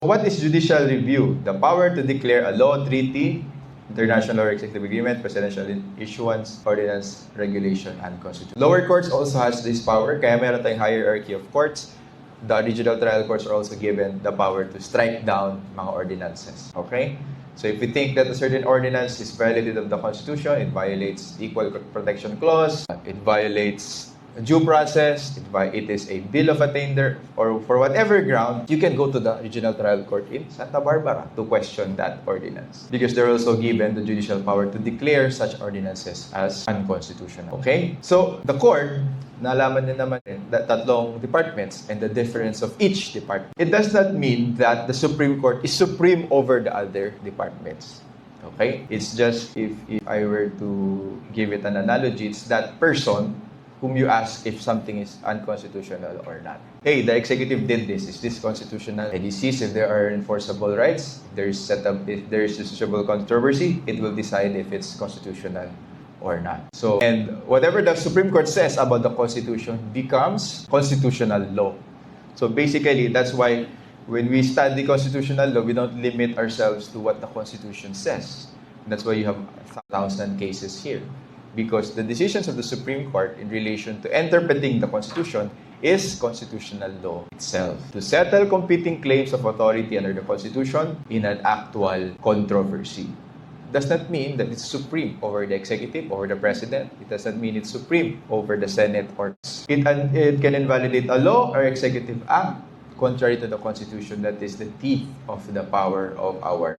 What is judicial review? The power to declare a law, treaty, international or executive agreement, presidential issuance, ordinance, regulation, and constitution. Lower courts also has this power, kaya meron tayong hierarchy of courts. The regional trial courts are also given the power to strike down mga ordinances. Okay? So if we think that a certain ordinance is violated of the Constitution, it violates Equal Protection Clause, it violates due process, it is a bill of attainder, or for whatever ground, you can go to the regional trial court in Santa Barbara to question that ordinance. Because they're also given the judicial power to declare such ordinances as unconstitutional. Okay? So, the court, nalaman niyo naman that tatlong departments and the difference of each department. It does not mean that the Supreme Court is supreme over the other departments. Okay? It's just, if I were to give it an analogy, it's that person whom you ask if something is unconstitutional or not. Hey, the executive did this. Is this constitutional? And he sees if there are enforceable rights, if there is justiciable controversy, it will decide if it's constitutional or not. So, and whatever the Supreme Court says about the Constitution becomes constitutional law. So basically, that's why when we study constitutional law, we don't limit ourselves to what the Constitution says. That's why you have 1,000 cases here. Because the decisions of the Supreme Court in relation to interpreting the Constitution is constitutional law itself. To settle competing claims of authority under the Constitution in an actual controversy. Does not mean that it's supreme over the executive, over the president. It does not mean it's supreme over the Senate or it can invalidate a law or executive act contrary to the Constitution. That is the teeth of the power of our